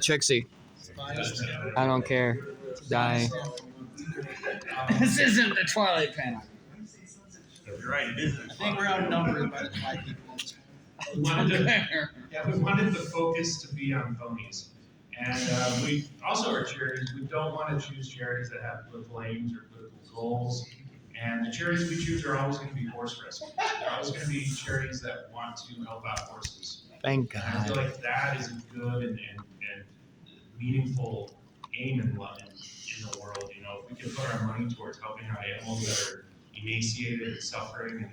Trixie. I don't care. Die. This isn't the Twilight panel. You're right, it isn't. I think we're outnumbered by the 5 people. We wanted the focus to be on ponies. And we also are charities. We don't want to choose charities that have political aims or political goals. And the charities we choose are always going to be horse rescue. They're always going to be charities that want to help out horses. Thank God. And I feel like that is a good and meaningful aim in the world. You know, if we can put our money towards helping out animals that are emaciated and suffering and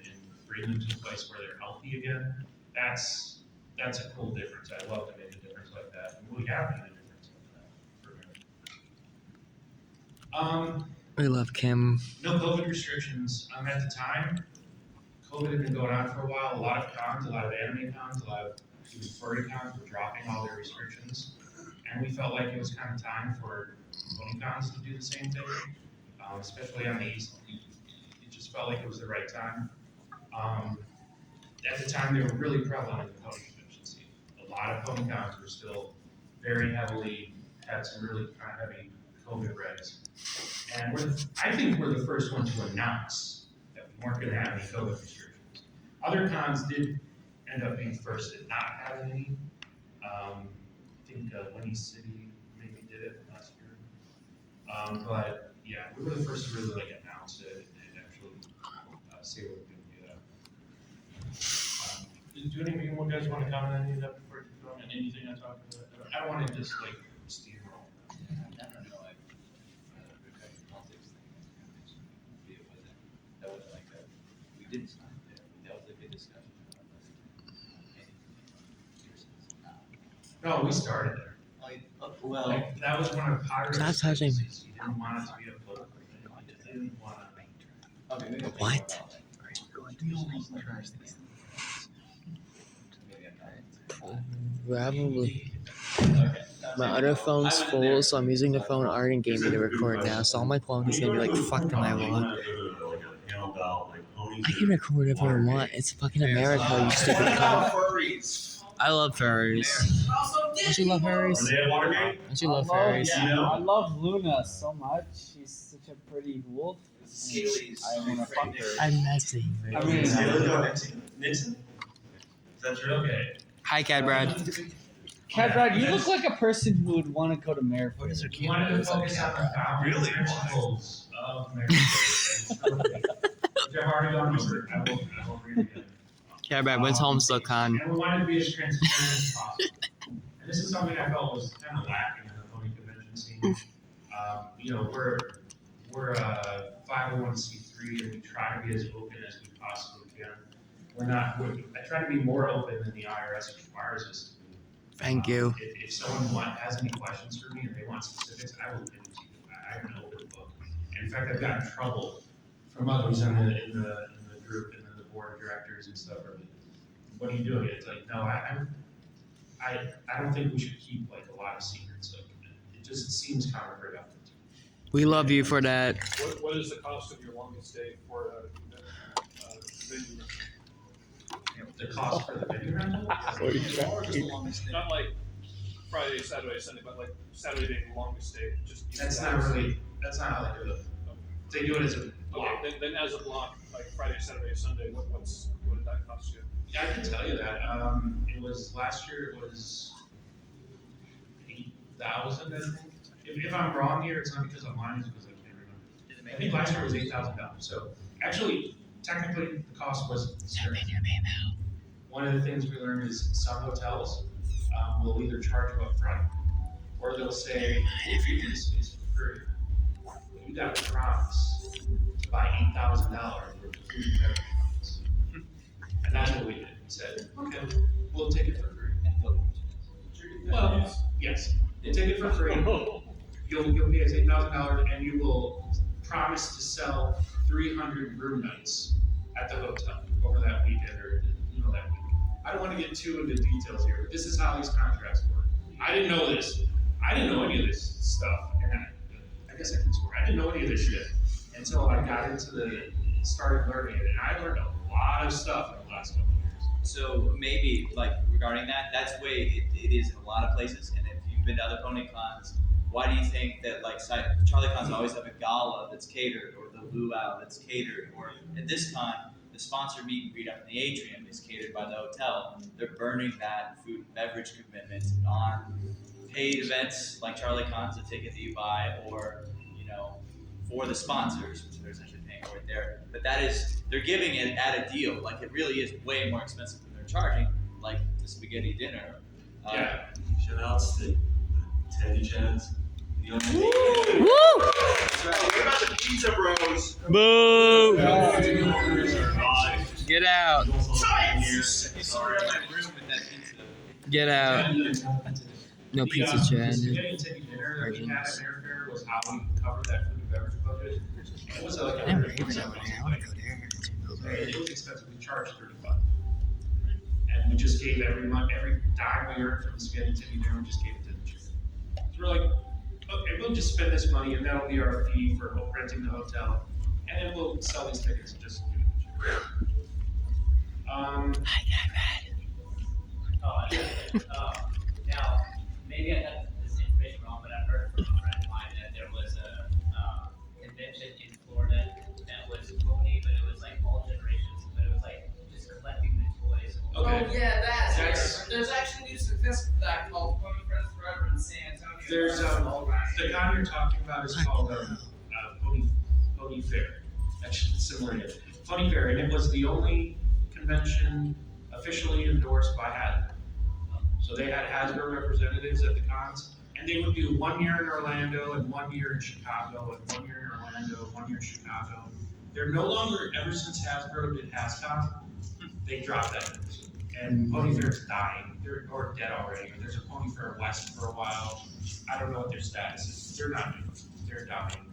bring them to a place where they're healthy again, that's a cool difference. I love to make a difference like that. And we have made a difference like that. We love Kim. No COVID restrictions. At the time, COVID had been going on for a while. A lot of cons, a lot of anime cons, a lot of even furry cons were dropping all their restrictions. And we felt like it was kind of time for pony cons to do the same thing, especially on the East. It just felt like it was the right time. At the time, they were really prevalent in the pony convention scene. A lot of pony cons were still very heavily, had some really kind of heavy COVID regs. And I think we're the first one to announce that we weren't going to have any COVID restrictions. Other cons did end up being first at not having any. I think Winnie City maybe did it last year. But yeah, we were the first to really announce it and actually say what we're going to do that. Do any of you guys want to comment on any of that before you go on anything I talked about? I don't want to just steamroll. Didn't sign there. That was like a discussion. No, we started there. That was one of Potter's. Stop touching me. He didn't want it to be a political thing. He didn't want to. What? Probably. My other phone's full, so I'm using the phone Arden gave me to record now. So all my phone is gonna be like, fuck to my wall. I can record whatever I want. It's fucking America, you stupid cunt. I love furries. Don't you love furries? Don't you love furries? I love Luna so much. She's such a pretty wolf. I want to fuck her. I'm messing. I mean, Nixon? Is that true? Okay. Hi, Cat Brad. Cat Brad, you look like a person who would want to go to Mare. What is her key? You wanted to focus on the boundaries and principles of Mare. They're hard to remember. I will read it again. Cat Brad, when's HomestuckCon? And we wanted to be as transparent as possible. And this is something I felt was kind of lacking in the pony convention scene. You know, we're a 501c3 and we try to be as open as we possibly can. I try to be more open than the IRS requires us to be. Thank you. If someone has any questions for me and they want specifics, I will give them to you. I'm an open book. And in fact, I've gotten in trouble from others in the group and the board of directors and stuff. What are you doing? It's like, no, I don't think we should keep like a lot of secrets. Like, it just seems counterproductive. We love you for that. What is the cost of your longest stay for venue? The cost for the venue rental? Or just the longest stay? Not like Friday, Saturday, Sunday, but like Saturday being the longest stay. That's not how they do it. They do it as a block. Okay, then as a block, like Friday, Saturday, Sunday, what did that cost you? Yeah, I can tell you that. It was last year. It was 8,000. I think. If I'm wrong here, it's not because I'm lying. It's because I can't remember. I think last year was $8,000. So actually, technically, the cost was zero. One of the things we learned is some hotels will either charge you up front, or they'll say treatment is free. You got to promise to buy $8,000 worth of food and beverage products. And that's what we did. We said, okay, we'll take it for free. Well, yes, we'll take it for free. You'll pay us $8,000 and you will promise to sell 300 room nights at the hotel over that weekend or that week. I don't want to get too into details here, but this is how these contracts work. I didn't know this. I didn't know any of this stuff, and I guess I can swear. I didn't know any of this shit until I got into started learning it, and I learned a lot of stuff in the last couple of years. So maybe like regarding that, that's the way it is in a lot of places. And if you've been to other pony cons, why do you think that like Charlie cons always have a gala that's catered, or the luau that's catered, or at this con the sponsor meet and greet up in the atrium is catered by the hotel. They're burning that food and beverage commitment on paid events like Charlie Con's, a ticket that you buy, or for the sponsors, which they're essentially paying for it there. But that is, they're giving it at a deal. Like it really is way more expensive than they're charging, like the spaghetti dinner. Yeah. Shout outs to Teddy Chaz. Woo! That's right. What about the Pizza Bros? Boo! Get out! Sorry, my room with that pizza. Get out! No pizza, Chad. Spaghetti Teddy dinner that we had at Mare was how we covered that food and beverage budget. It was like I never even over there. I want to go there. It was expensive. We charged $35, and we just gave every dime we earned from the spaghetti Teddy dinner, we just gave it to the church. So we're like, okay, we'll just spend this money, and that'll be our fee for renting the hotel, and then we'll sell these tickets and just give it to the church. Now, maybe I got this information wrong, but I heard from a friend of mine that there was a convention in Florida that was pony, but it was like all generations, but it was like just collecting the toys. Okay. Oh yeah, That's- there's actually a new statistics for that called Pony Friends Forever in San Antonio. There's the con you're talking about is called Pony Fair. Actually, it's similar to Pony Fair, and it was the only convention officially endorsed by Hasbro. So they had Hasbro representatives at the cons, and they would do 1 year in Orlando and 1 year in Chicago and 1 year in Orlando and 1 year in Chicago. They're no longer, ever since Hasbro did HasCon, they dropped that. And Pony Fair's dying. They're or dead already. There's a Pony Fair West for a while. I don't know what their status is. They're not new. They're dying.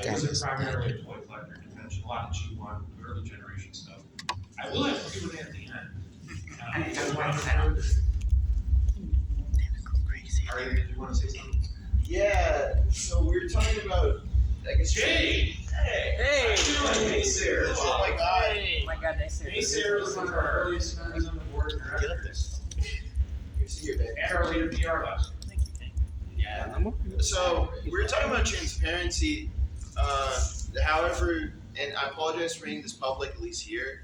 It was primarily a toy collector convention, a lot of G1, early generation stuff. I will have to do it at the end. Ari, did you want to say something? Yeah, so we were talking about, I guess. Jay! Hey! How you doing? Hey, Sarah. Oh my god. Oh my god, they said. Hey, Sarah was one of our earliest members on the board. Get up there. You see your bed. And our leader PR last year. Yeah. So we were talking about transparency. However, and I apologize for making this public, at least here.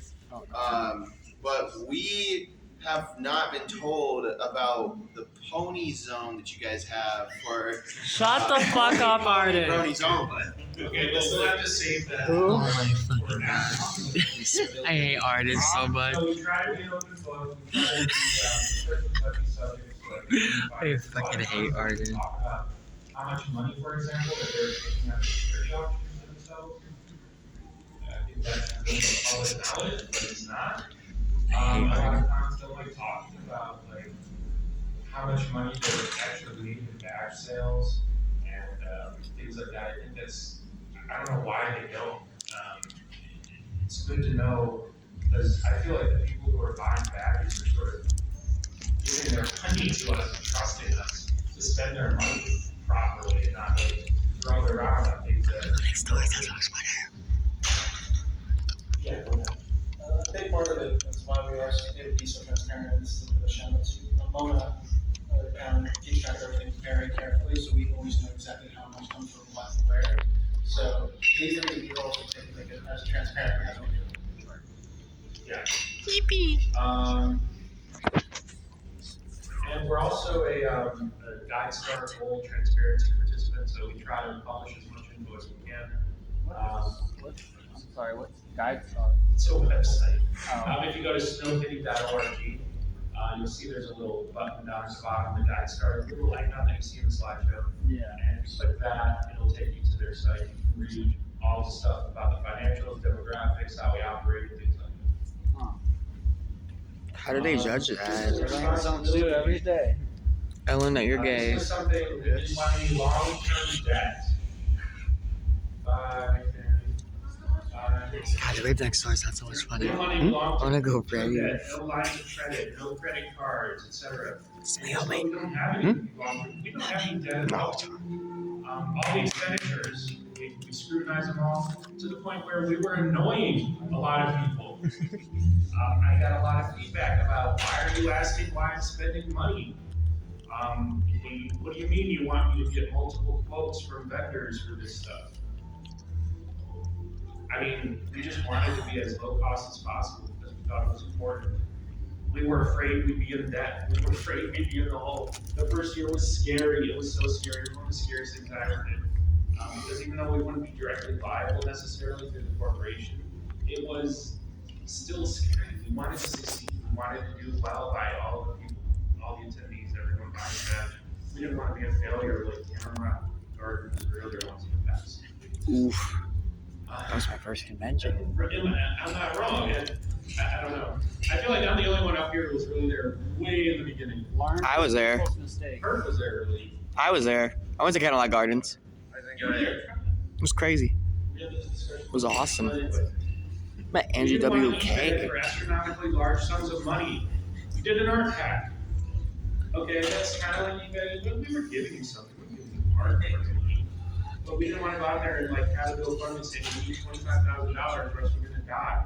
But we have not been told about the pony zone that you guys have for. Shut the fuck up, Arden. Pony zone. Okay, we'll still have to save that. Who? For now. I hate Arden so much. So we try to be open book. We try to be touchy subjects, but I fucking hate Arden. Talk about how much money, for example, that they're taking out of charity auctions themselves. I think that's public knowledge, but it's not. A lot of times they'll like talking about like how much money they're actually leaving in badge sales and things like that. I think that's, I don't know why they don't. It's good to know because I feel like the people who are buying badges are sort of giving their money to us and trusting us to spend their money properly and not like throw it around on things that. Next door, that's what's Yeah, go ahead. A big part of it, that's why we asked you to be so transparent, and this is a shout out to Mona, keeps track of everything very carefully, so we always know exactly how much comes from what and where. So these things we also take like as transparent as we do. Yeah. Yippee! And we're also a GuideStar Gold transparency participant, so we try to publish as much info as we can. I'm sorry, what's GuideStar? It's a website. Oh. If you go to snowpity.org, you'll see there's a little button down at the bottom, the GuideStar, a little icon that you see in the slideshow. Yeah. And if you click that, it'll take you to their site. You can read all the stuff about the financials, demographics, how we operate, and things like that. How do they judge that? Learn something new every day. I learned that you're gay. This is something that you want any long-term debt. 5, 10, 5. God, the Rape Next Door sounds so much funny. We don't want any I long-term wanna go debt, brave. no lines of credit, no credit cards, etc. Stay So on me. we don't have any long-term, we don't have any debt at all. All the expenditures, we scrutinize them all to the point where we were annoying a lot of people I got a lot of feedback about why are you asking why I'm spending money? What do you mean you want me to get multiple quotes from vendors for this stuff? I mean, we just wanted to be as low cost as possible because we thought it was important. We were afraid we'd be in debt. We were afraid we'd be in the hole. The first year was scary. It was so scary. It was one of the scariest things I ever did. Because even though we wouldn't be directly liable necessarily through the corporation, it was still scary. We wanted to succeed. We wanted to do well by all the people, all the attendees, everyone buying the match. We didn't want to be a failure like Camera Gardens or other ones in the past. Oof. That was my first convention. I'm not wrong. I don't know. I feel like I'm the only one up here who was really there way in the beginning. I was there. Kurt was there early. I was there. I went to Cadillac Gardens. You were there. It was crazy. It was awesome. Met Andrew WK. For astronomically large sums of money. We did an art hack. Okay, that's kind of like you guys, we were giving you something. We were giving you art. But we didn't want to go out there and like have a bill fund and say we need $25,000 or else we're gonna die.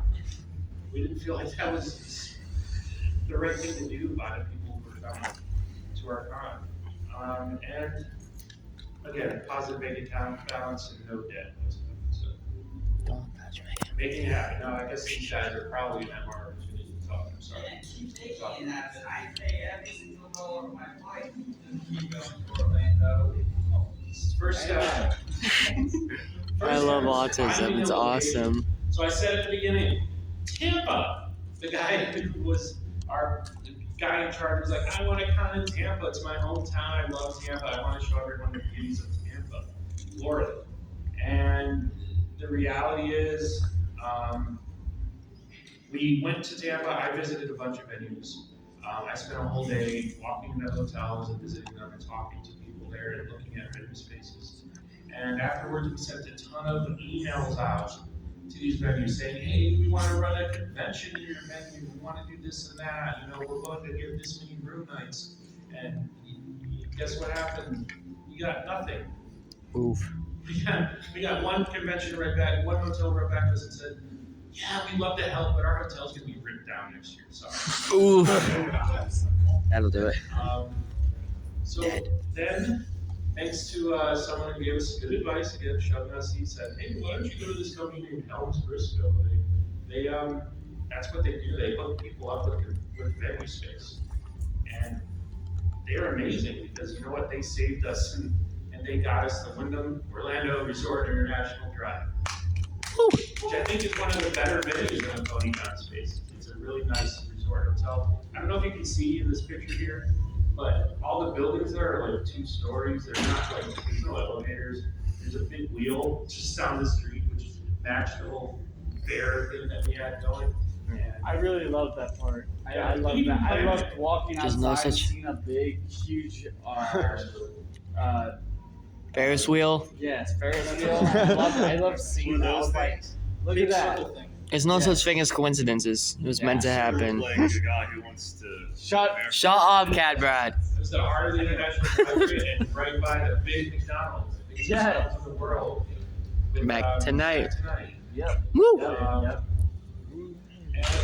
We didn't feel like that was the right thing to do by the people who were coming to our con. And again, positive bank account balance and no debt. So Don't touch me. making it happen. No, I guess these guys are probably in that market who need to talk. I'm sorry. Keep taking that, but I pay every single dollar of my flight to keep going to Orlando. First I love autism. It's awesome. So I said at the beginning, Tampa. The guy who was our guy in charge was like, I want to con in Tampa. It's my hometown. I love Tampa. I want to show everyone the beauties of Tampa, Florida. And the reality is, we went to Tampa. I visited a bunch of venues. I spent a whole day walking into hotels and visiting them and talking to people there and looking at venue spaces. And afterwards, we sent a ton of emails out to these venues saying, hey, we want to run a convention in your venue. We want to do this and that. You know, we're going to give this many room nights. And guess what happened? We got nothing. Oof. We got one convention right back, one hotel right back to us and said, yeah, we'd love to help, but our hotel's going to be ripped down next year. Sorry. Oof. That'll do it. So then, thanks to someone who gave us good advice, again, shoving us, he said, hey, why don't you go to this company named Helms Briscoe? They that's what they do. They hook people up with venue space. And they're amazing because you know what? They saved us and they got us the Wyndham Orlando Resort International Drive. Which I think is one of the better venues in the PonyCon space. It's a really nice resort hotel. I don't know if you can see in this picture here, but all the buildings there are like 2 stories. They're not like, there's no elevators. There's a big wheel just down the street, which matched the whole fair thing that we had going. And I really love that part. Yeah, I love that. I loved walking There's outside no and such- seeing a big, huge, Ferris wheel. yes, Ferris wheel. I love seeing that. I was like, look at that. There's no Yeah. such thing as coincidences. It was meant to happen. Like a guy who wants to. Shut. Shut up, Cat Brad. it was the heart of the International Highway and right by the big McDonald's. The biggest Yeah. McDonald's in the world. With, Back tonight. Back tonight. Yep. Woo! Yep. And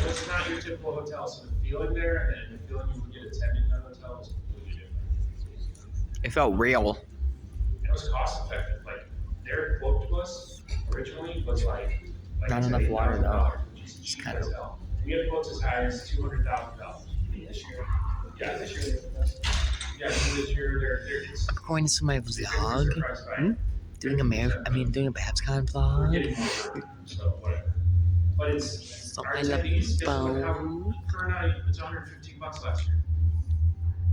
it's not your typical hotel, so the feeling there and the feeling you would get attending that hotel is completely different. It felt real. And it was cost effective. Like their quote to us originally was like Not enough water, though. which is cheap kind as of- hell. We had quotes as high as $200,000. This year. Yeah, this year. Yeah, so this year they're it's Going to my we're getting vlog. surprised by Hmm? it. Doing a BABScon We're vlog. getting more, so whatever. But it's So our I love attendees guess what, how bone. per night it's $115 last year.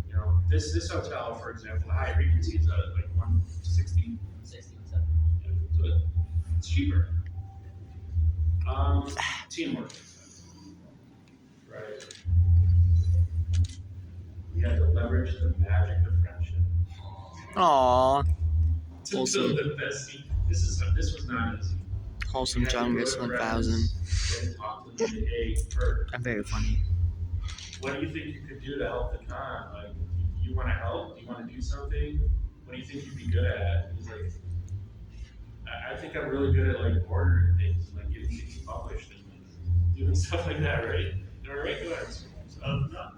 You know, this hotel, for example, the Hyatt Regency is like 160. 60, So it's cheaper. Teamwork. Right. We had to leverage the magic of friendship Aww. to Awesome. build the best team. This was not easy. Wholesome We had to John go gets to 1000. friends and talk to them, hey, Kurt, I'm very funny. what do you think you could do to help the con? Like, you want to help? Do you want to do something? What do you think you'd be good at? He's like, I think I'm really good at like ordering things, like getting things published and doing stuff like that, right? All right, go ahead.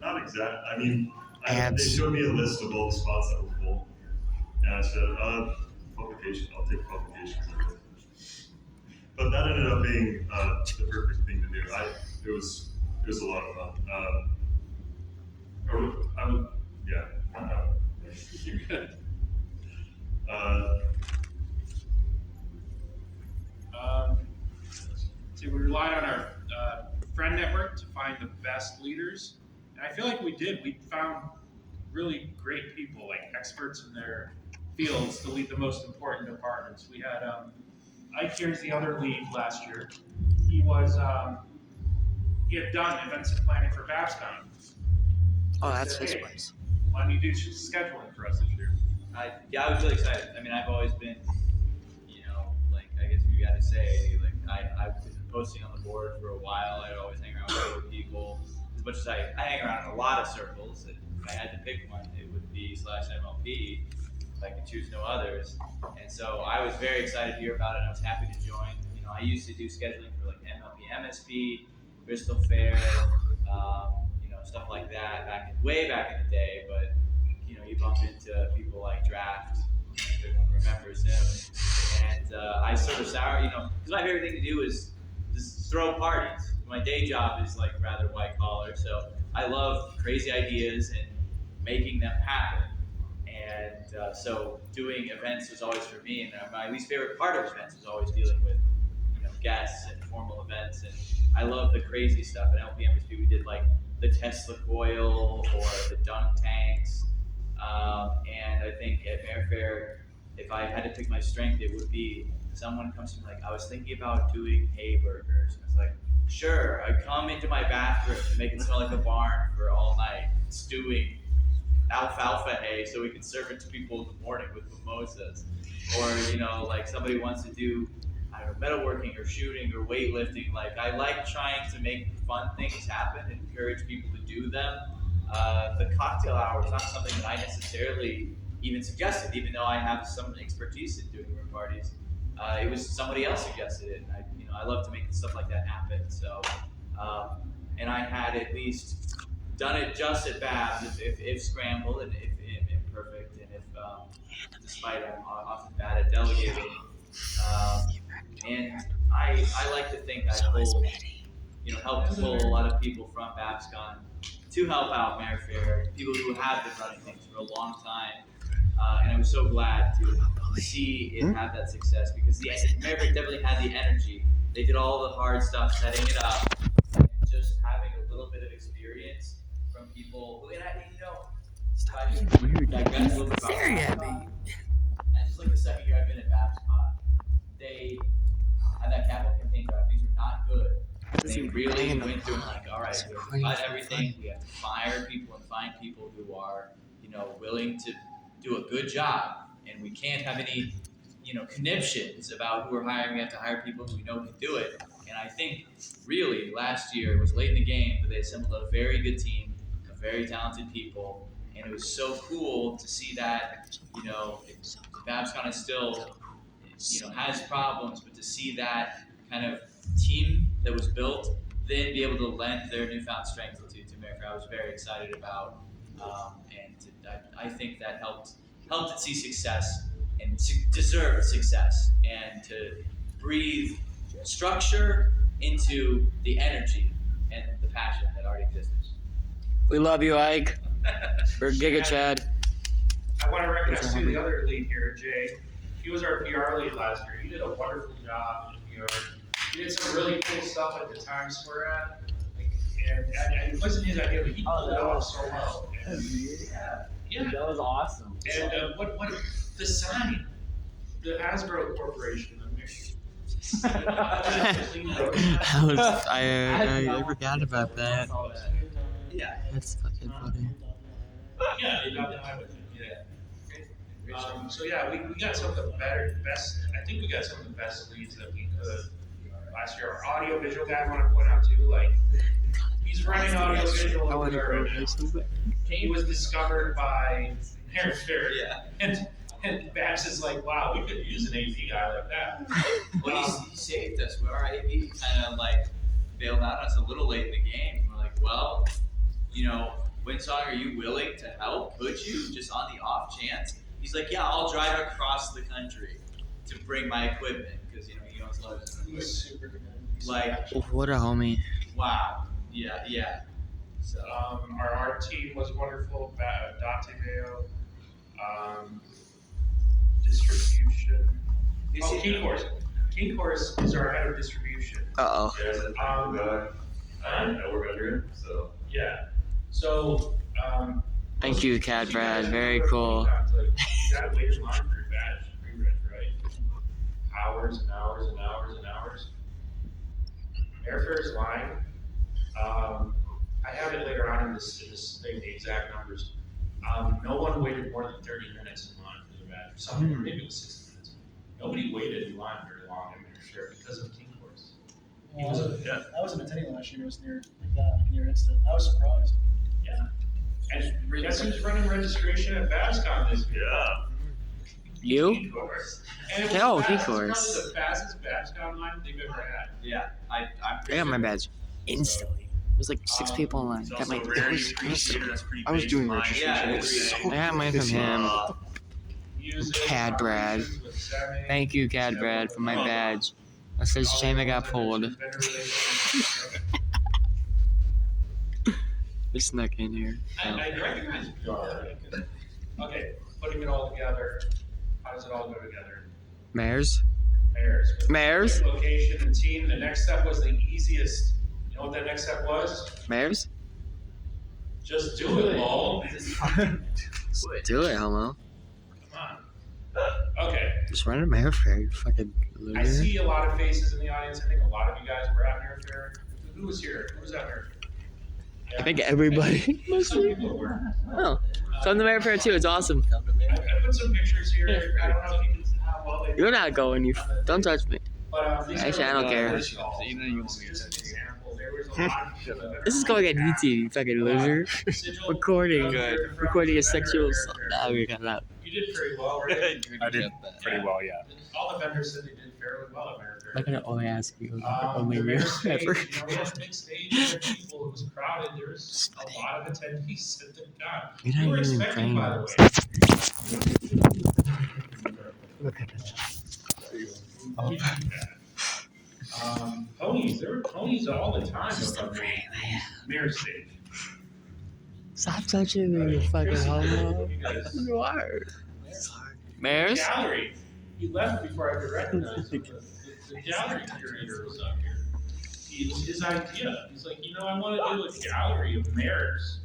Not exact. I mean, they Ads. showed me a list of all the spots that were full, and I said, publication. I'll take publications. But that ended up being the perfect thing to do. It was a lot of fun. You're good. So we relied on our friend network to find the best leaders, and I feel like we did. We found really great people, like experts in their fields, to lead the most important departments. We had Ike here's the other lead last year. He was he had done events and planning for BABScon. Oh, He that's said, his "Hey, place. why don't you do scheduling for us this year?" I was really excited. I mean, I've always been, like I guess you got to say, like I've been posting on the board for a while. I'd always hang around with other people. As much as I hang around in a lot of circles, and if I had to pick one, it would be /MLP. If I could choose no others. And so I was very excited to hear about it. And I was happy to join. I used to do scheduling for like MLP, MSP, Bristol Fair, stuff like that way back in the day. But you bump into people like Draft, everyone remembers him, and I sort of because my favorite thing to do is just throw parties. My day job is like rather white collar, so I love crazy ideas and making them happen. And so doing events was always for me, and my least favorite part of events was always dealing with guests and formal events. And I love the crazy stuff. At LPMSP we did like the Tesla coil or the dunk tanks. And I think at Mare Fair, if I had to pick my strength, it would be someone comes to me like, I was thinking about doing hay burgers. And it's like, sure, I come into my bathroom and make it smell like a barn for all night, stewing alfalfa hay so we can serve it to people in the morning with mimosas. Or, like somebody wants to do, I don't know, metalworking or shooting or weightlifting. Like, I like trying to make fun things happen and encourage people to do them. The cocktail hour is not something that I necessarily even suggested, even though I have some expertise in doing room parties. It was somebody else suggested it, and I love to make stuff like that happen. So, and I had at least done it just at Babs, if scrambled and if imperfect, and if despite I'm often bad at delegating. And I like to think I helped pull a lot of people from BABScon to help out Mare Fair, people who have been running things for a long time. And I was so glad to see it have that success because Mare Fair definitely had the energy. They did all the hard stuff, setting it up, and just having a little bit of experience from people who, if I could digress a little bit about BABScon, and just like the second year I've been at BABScon, they had that capital campaign drive. Things were not good. They really went through like, all right, we have to cut everything. We have to fire people and find people who are, willing to do a good job. And we can't have any, conniptions about who we're hiring. We have to hire people who we know can do it. And I think really last year it was late in the game, but they assembled a very good team of very talented people. And it was so cool to see that, BABScon is still, has problems, but to see that kind of team that was built, then be able to lend their newfound strength to Mare Fair, I was very excited about, I think that helped it see success and deserve success, and to breathe structure into the energy and the passion that already existed. We love you, Ike. We're Giga Chad. I want to recognize too the other lead here, Jay. He was our PR lead last year. He did a wonderful job in PR. He did some really cool stuff at the Times Square ad. And it wasn't his idea, but he pulled it off so well. Yeah. That was awesome. And what the sign, the Hasbro Corporation. I forgot about that. Yeah. That's fucking funny. Yeah, they got the high with it. Yeah. So yeah, we got some of the best. I think we got some of the best leads that we could last year. Our audio visual guy, I want to point out too, like he's running audio visual. He was discovered by Mare Fair. Yeah. And Babs is like, wow, we could use an AV guy like that. Well, he saved us. Our AV kind of like bailed out on us a little late in the game. We're like, well, Winsong, are you willing to help? Could you, just on the off chance? He's like, yeah, I'll drive across the country to bring my equipment because he owns loads of equipment. He's super good. Like, What a homie. wow, yeah. So Our art team was wonderful. Dante Mayo. Distribution. King Course. King Course is our head of distribution. Uh-oh. Yeah, that's a guy. I work under him, so. Yeah. So. Thank you, Cat Brad. Very cool. You gotta wait in line for your badge, pre-reg, right? Hours and hours and hours and hours. Airfare's line. I have it later on in this thing, the exact numbers. No one waited more than 30 minutes in line for the badge. Or something, or maybe it was 60 minutes. Nobody waited in line very long in Airfare because of King Course. I was in attending last year. It was near instant. I was surprised. Yeah. And guess who's running registration at BABScon this year? Yeah. You? King Course. And it was Oh, fast. King It's Course. probably the fastest BABScon line they've ever had. yeah, I'm I got my badge instantly. It was like 6 people in line. It's Got also my. rarely appreciated. That's pretty I was doing baseline. registration. Yeah, It was so I got mine from him. Music, Cad Brad. conversations with Sammy, Thank you, Cat Brad, for my badge. That's a shame I got pulled. vendor relations. We snuck in here. I recognize PR. Okay, putting it all together. How does it all go together? Mares? Mares. With Mares? Location and team. The next step was the easiest. You know what that next step was? Mares? Just do it, lol. Do it, homo. Come on. Okay. Just run a mare fair, you fucking I loser. see a lot of faces in the audience. I think a lot of you guys were at Mare Fair. Who was here? Who was at Mare Fair? I think everybody. Some people were. Oh, so I'm the Mare Fair too. It's awesome. I put some pictures here. I don't know if you can how well they. You're not going. You don't touch me. But these Actually, are, I don't care. This is just an example. There was a lot of people that This is going on YouTube, you fucking loser. Sigil, Recording. Good. Recording a sexual. Nah, we're cut it out. You did very well, right? I did pretty well, yeah. All the vendors said they did fairly well at Mare Fair. I'm gonna only ask you. Only The you Mare stage, ever. we had a big stage. There were people. It was crowded. There was a lot of attendees at the con. You're We were not even expecting, playing by the this. way. Look at this. Ponies. There were ponies all the time up on the Mare stage. Stop touching me, you fucking homo. You guys- You are. Mares? Gallery. He left before I could recognize him. The gallery curator was up here. It was his idea. He's like, I want to do a gallery of mares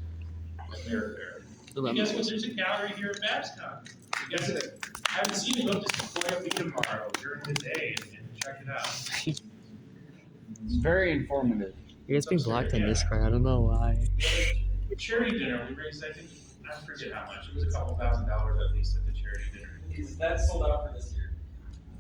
at Mare Fair. And guess what? There's a gallery here at BABScon. You guys haven't seen it, go just play up tomorrow during the day and check it out. It's very informative. You guys being blocked on Discord. I don't know why. Charity dinner, we raised, I think, I forget how much. It was a couple $1,000 at least at the charity dinner. Is that sold out for this year?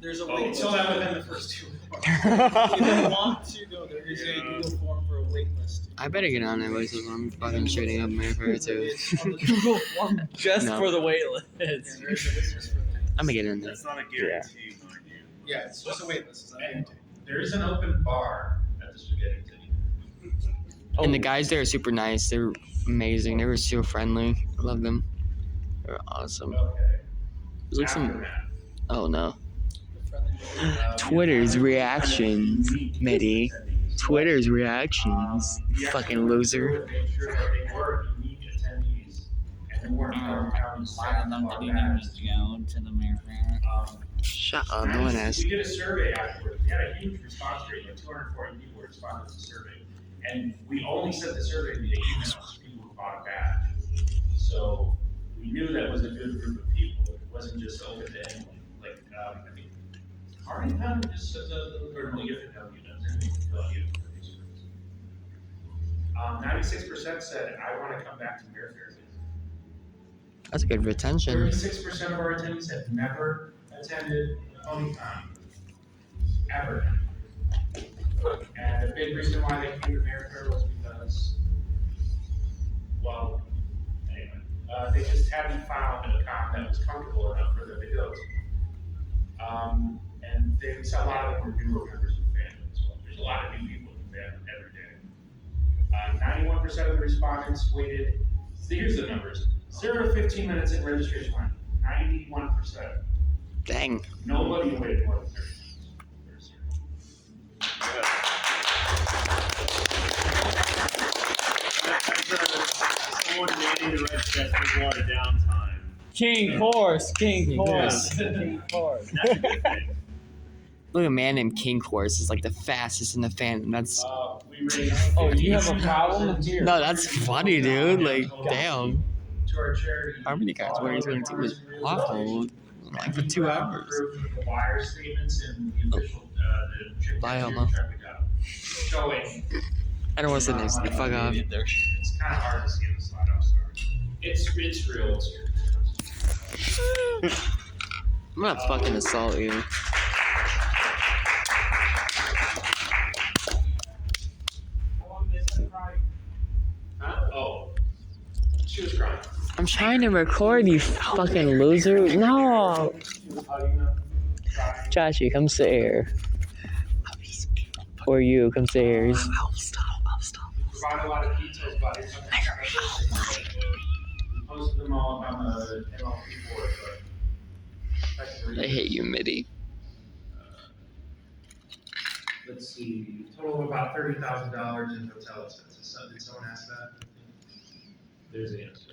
There's a wait It list. sold out within the first 2 If you want to go, there is a Google form for a wait list. I better get on there, boys. I'm fucking shooting up Mare Fair too. It's on the Google form. Just No. for the wait list. Yeah, there is a wait list for that. I'm gonna get in there. That's not a guarantee, mind you. Yeah, it's just a wait list. It's not a And guarantee. there is an open bar at the Spaghetti Titty. And the guys there are super nice. They're amazing. They were super friendly. I love them. They're awesome. Okay. There's like some. Aftermath. Oh no. The friendly Twitter's reactions, Mitty. Twitter's reactions. We actually Fucking went loser. through and made sure that they were unique attendees and they weren't from county staff. go to the Mare Fair. Shut up. No one asked. We did a survey afterwards. We had a huge response rate, like 240 people responded to the survey. And we only sent the survey via email to people who bought a badge. So we knew that was a good group of people. It wasn't just open to anyone. Like, I think Hardington just says or no, you have to know you know. Anything to tell you. 96% said, I want to come back to Mare Fair. That's a good retention. 36% of our attendees have never attended PonyCon. Ever. And the big reason why they came to Mare Fair was because, well, anyway, they just hadn't found a con that was comfortable enough for them to go to. And a lot of them were newer members of the family as well. There's a lot of new people in the ban every day. 91% of the respondents waited. Here's the numbers: 0 to 15 minutes in registration line. 91%. Dang. Nobody waited more than 30 minutes. Someone manning the red chest with a lot of downtime. King horse. King horse. King horse. And that's a good thing. Look, a man named King Horse is like the fastest in the fandom. That's We raised Oh, you have a problem here? no, that's funny, dude. Like, damn. to our charity. How many guys were he's going to was awful. Like for 2 hours. The wire statements and the official the Bye, check Elmo. showing. I don't want to sit next to you. Fuck off. It's kind of hard to see in the slide. I'm sorry. It's real. It's I'm gonna fucking assault you. Huh? Oh. She was crying. I'm trying to record, you fucking loser. No. Joshy, come sit here. Or you, come sit here. I'll stop. Provide a lot of details about it. Posted them all up on the MLP board, but I hate you, Mitty. let's see, total of about $30,000 in hotel expenses. So, did someone ask that? There's the answer.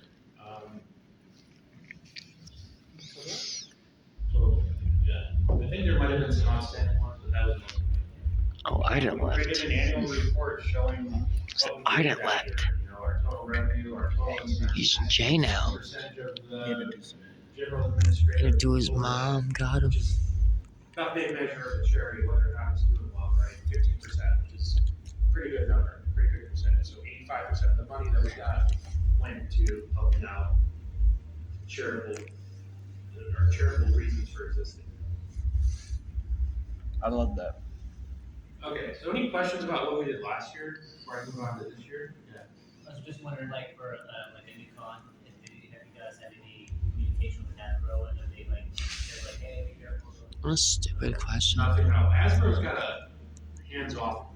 So, yeah, I think there might have been some outstanding ones, but that was most of it. Oh, I didn't We left. did an annual report showing So what we I did didn't that left. year. You know, our total revenue, our total expenses. He's in jail now. Percentage of the general administrative. Gonna do his mom, got him. Just not big measure of the charity, whether or not it's doing well, right? 15%, which is a pretty good number, pretty good percentage. So 85% of the money that we got went to helping out charitable reasons for existing. I love that. Okay, so any questions about what we did last year before I move on to this year? Yeah. I was just wondering, like, for like a new con, have you guys had any communication with Hasbro, and are they like, they're like, hey, be careful. What a stupid question. Nothing else. Hasbro's got a hands-off.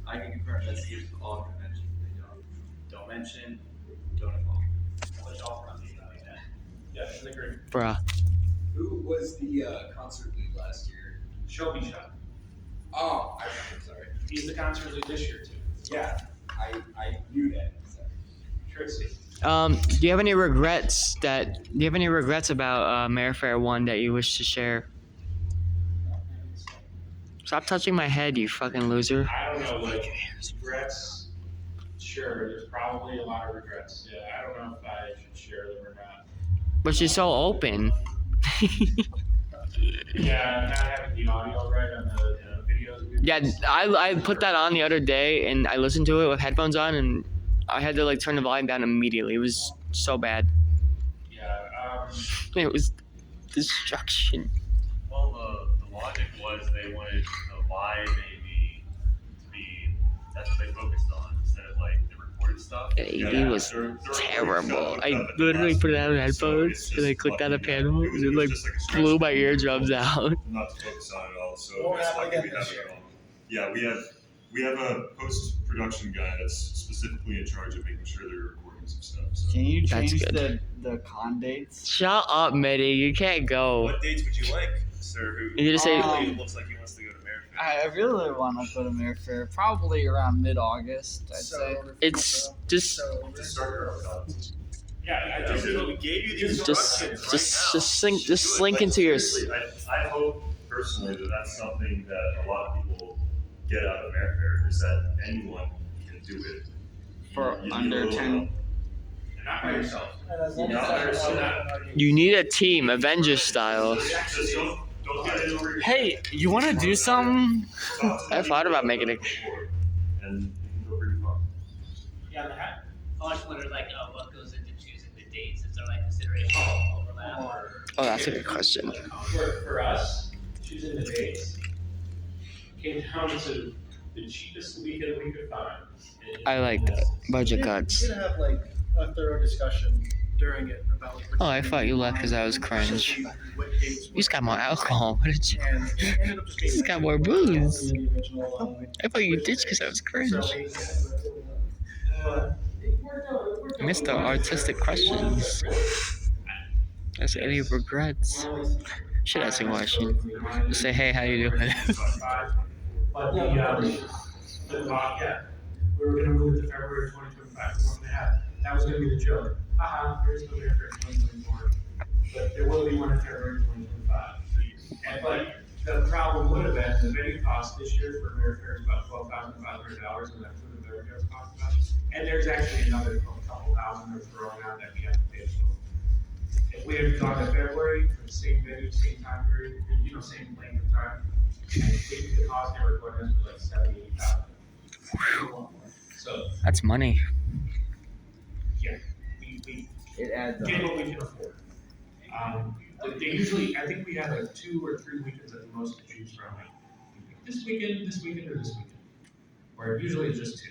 I can confirm that's used all convention. They don't mention, don't involve. Which all from you like that. Yeah, I agree. Bruh. Who was the concert lead last year? Shelby Shot. Oh, I'm sorry. He's the concert lead this year too. Yeah, I knew that. Sorry. Trixie. Do you have any regrets about Mare Fair 1 that you wish to share? Stop touching my head, you fucking loser. I don't know, like, regrets. Sure, there's probably a lot of regrets. Yeah, I don't know if I should share them or not. But she's so open. Yeah, not having the audio right on the videos. Yeah, I put that on the other day and I listened to it with headphones on and I had to like turn the volume down immediately. It was so bad. Yeah, It was destruction. Well, the logic was they wanted the live AV to be, that's what they focused on instead of like the recorded stuff. The AV was terrible. I literally put it on headphones and I clicked on a panel and it like blew my eardrums out. Not to focus on it all, so Won't it's happen lucky again we have this it year. all. Yeah, we have a post-production guy that's specifically in charge of making sure they're recording some stuff. So. Can you That's change good. the con dates? Shut up, Mitty. You can't go. What dates would you like, sir? Who You just say- really looks like he wants to go to Mare Fair? I really want to go to Mare Fair, probably around mid-August, I'd say. It's just To start your own content. yeah, I just We gave you the just instructions slink into your Seriously, I hope personally that that's something that a lot of people get out of Mare Fair is that anyone can do it. For You need a under little 10. help. And not by yourself. And as long Yeah, as so You need a team, Avengers style. Just don't get in over your Hey, you want to do something? I thought about making it. And it can go pretty far. Yeah, I just wondered, like, what goes into choosing the dates? Is there like consideration of overlap or? Oh, that's a good question. For us, choosing the dates came down to the cheapest weekend we could find. I like that. Budget cuts. We're gonna have like a thorough discussion during it about like, Oh, I thought you left because I was cringe. what dates, You just got more alcohol. What did you? and it ended up just You being just got more booze. I thought you ditched because I was cringe. I missed the artistic questions. That's any regrets. Should ask a question. Just say, hey, how you doing? But yeah, we were gonna move it to February 2025. We weren't gonna have it. That was gonna be the joke. Haha, there's no Mare Fair 2024. But there will be one in February 2025. And but the problem would have been the venue cost this year for Mare Fair is about $12,500, and that's what the venue guys talked about. And there's actually another couple thousand they're throwing out that we have to pay as well. If we had gone to February for the same venue, same time period, same length of time, and the cost they were quoting us was like $78,000. So That's money. yeah, we It adds get up. what we can afford. They usually, I think we have like 2 or 3 weekends at the most to choose from. Like, this weekend, or this weekend. Or usually it's just 2.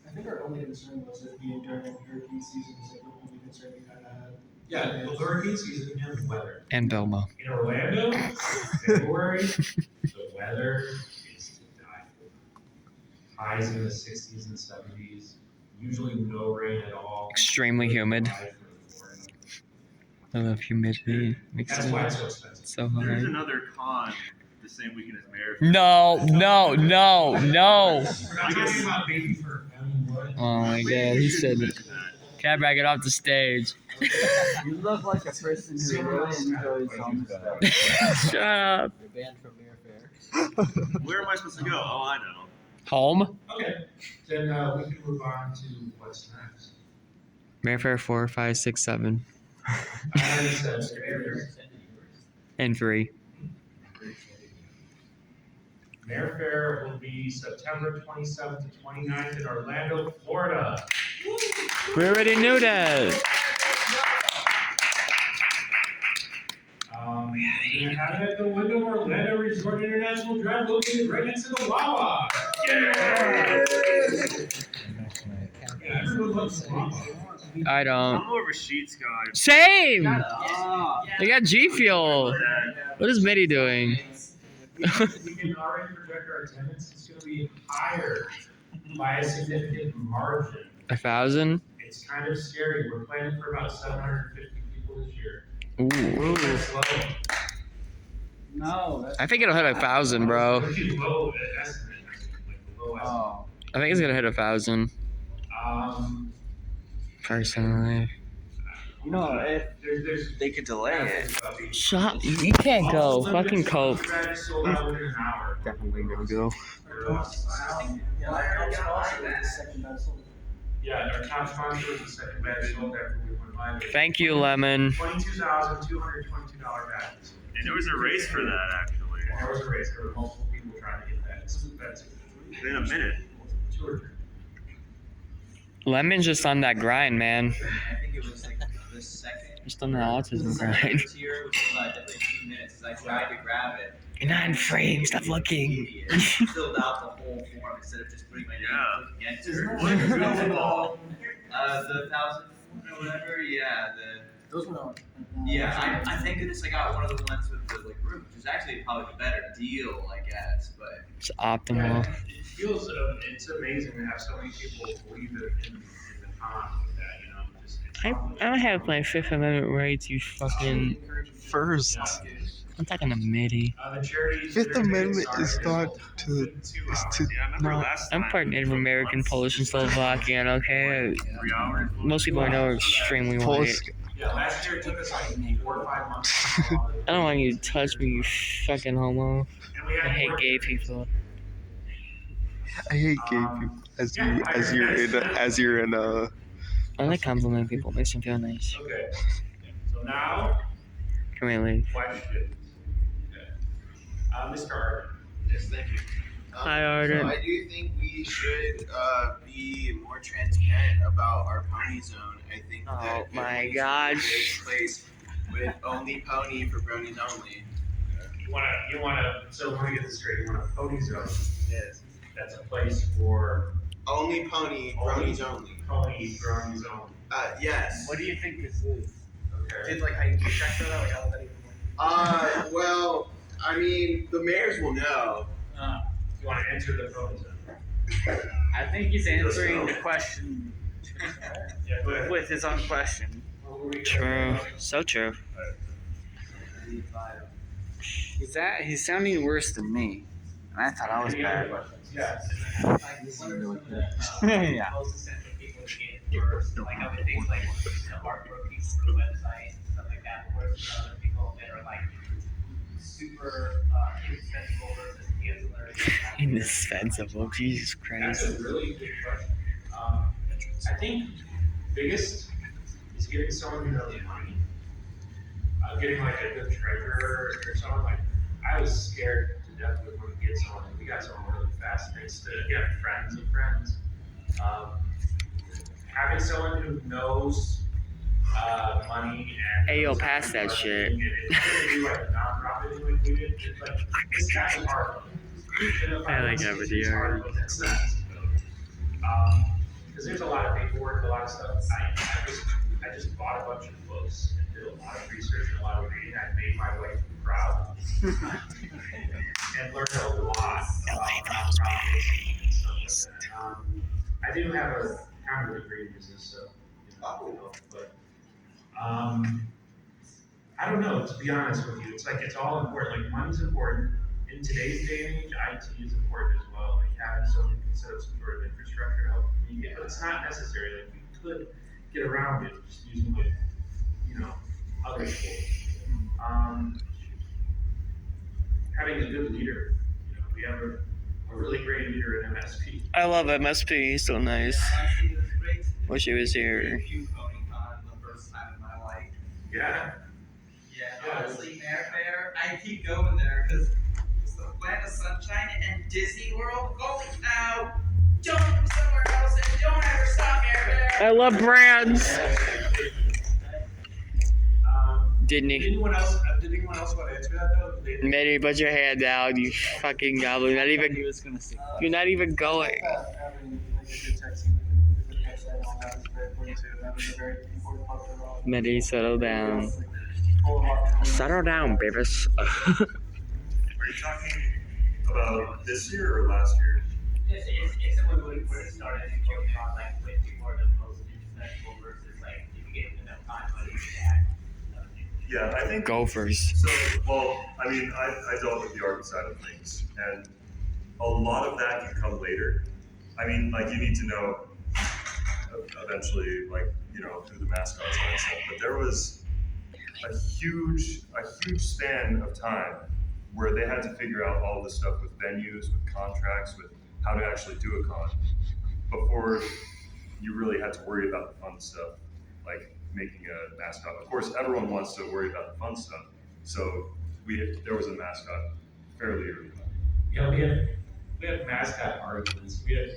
I think our only concern was it being during hurricane season, is like the only concern we kind of had. Yeah, the hurricane season and the weather. And Belmo. In Orlando, February, the weather is to die for. Highs in the 60s and 70s, usually no rain at all. Extremely humid. I love humidity. Makes That's why it's so expensive. so There's hard. another con the same weekend as Mare. No. We're not talking about baby fur. I mean, what? Oh my god, he said it. Can't back it off the stage. You look like a person who really enjoys home stuff. Shut up. You're banned from Mare Fair. Where am I supposed to go? Oh, I know. Home? Okay, then we can move on to what's next. Mayfair 4, 5, 6, 7, I already said and 3. Mare Fair will be September 27th to 29th in Orlando, Florida. We already knew that. We have it at the Wyndham Orlando Resort International Drive located right next to the Wawa. Yeah, everyone loves the Wawa. I don't. I'm more of a Sheets guy. Same! They got G Fuel. What is Mitty doing? We can already project our attendance. It's going to be higher by a significant margin. 1,000? It's kind of scary. We're planning for about 750 people this year. Ooh. That's low. No, that's I think it'll hit 1,000, bro. It's pretty low estimate. Like low estimate. oh. I think it's gonna hit 1,000. Personally. You know, if There's they could delay it. Shut. You can't go. Fucking cope. Sold out within an hour. Definitely gonna go. Yeah, our top sponsor was the second best sold after we went live. Thank you, Lemon. $22,222 badges. And there was a race for that, actually. There was a race. There were multiple people trying to get that. In a minute. 2 or 3. Lemon's just on that grind, man. I think it was like the second. Just on the autism Second grind. tier, which was definitely 2 minutes, as I tried to grab it. You're not in frame. Stop looking. Idiot. Filled out the whole form instead of just putting my name and clicking enter. What is it called? The 1,000 or whatever, yeah. Those were not. Yeah, I thank goodness I got one of the ones with the room, which is actually probably a better deal, I guess. But It's optimal. It feels, it's amazing to have so many people believe in the con with that, you know? Just, I have my Fifth Amendment rights, you fucking first. I'm talking to Mitty. The charities. Fifth Amendment is not to. Is to Yeah, I remember No, last I'm time. part Native American, Polish, and Slovakian, okay? 3 hours. Most people I know are extremely white. Polish. Yeah, last year it took us like 4 or 5 months. I don't want you to touch me, you fucking homo. And we had I hate more gay charities. people. I hate gay people. As you're in I like compliment people, makes them feel nice. Okay. So now, Can we leave? questions. Okay. Mr. Arden. Yes, thank you. Hi, Arden. So I do think we should be more transparent about our pony zone. I think Oh that it my needs gosh. to be a place with only pony for bronies only. You wanna, so let me get this straight, you want a pony zone? Yes. That's a place for Only pony, bronies only. pony growing his own. Yes. What do you think this is? Okay. Did like how you keep track of that? Like how that even works? Well, I mean, the mayors will know. You want to enter the pony zone? I think he's answering the question Yeah, go ahead. with his own question. True. So true. He's sounding worse than me. And I thought I was Any other bad. questions? Yes. Like, what are some of the Yeah. most essential people to get first? Like, how many things like artwork pieces for the website, stuff like that, or some other people that are like super indispensable versus ancillary? Indispensable. Jesus That's Christ. a really good question. I think biggest is getting someone who knows money. Getting like a good treasurer or someone like, I was scared to death when we get someone, and we got someone really fast thanks to, again, friends of friends. Having someone who knows money and Hey, yo, knows pass how to that do shit. marketing, and it's gonna do like a nonprofit thing like we did. It's like, this guy's hard. I like that video. Because there's a lot of paperwork, a lot of stuff. I just bought a bunch of books and did a lot of research and a lot of reading. I made my wife proud and learned a lot about nonprofits and stuff like that. I do have a counter degree in business, so but I don't know. To be honest with you, it's like it's all important. Like money's important in today's day and age. IT is important as well. Like having someone who can set up some sort of infrastructure to help you get, but it's not necessary. Like we could get around it just using like other tools. Having a good leader. We have a really great leader in MSP. I love MSP. He's so nice. Honestly, it was great. Wish he was here. Thank PonyCon the first time in my life. Yeah. Yeah, honestly, Mare, I keep going there because it's the land of sunshine and Disney World. Holy cow! Don't move somewhere else and don't ever stop, Mare. I love brands. Didn't Did he? anyone else want to answer that though? Mary, put your hand down, you fucking goblin. Not even. He was gonna say. You're not even going. Having like a good tech team, like a good website and all that is very important too. That was a very important part of it. Mary, settle down. Like, Settle down, babies. Are you talking about this year or last year? If someone were to start as a PonyCon, like which people are the most indispensable versus like if you get enough time, money, and Yeah, I think. Gophers. So, well, I mean, I dealt with the art side of things, and a lot of that can come later. I mean, like, you need to know eventually, like, who the mascots are and stuff, but there was a huge span of time where they had to figure out all this stuff with venues, with contracts, with how to actually do a con before you really had to worry about the fun stuff, like making a mascot. Of course, everyone wants to worry about the fun stuff, so there was a mascot fairly early on. Yeah, we had mascot arguments. We had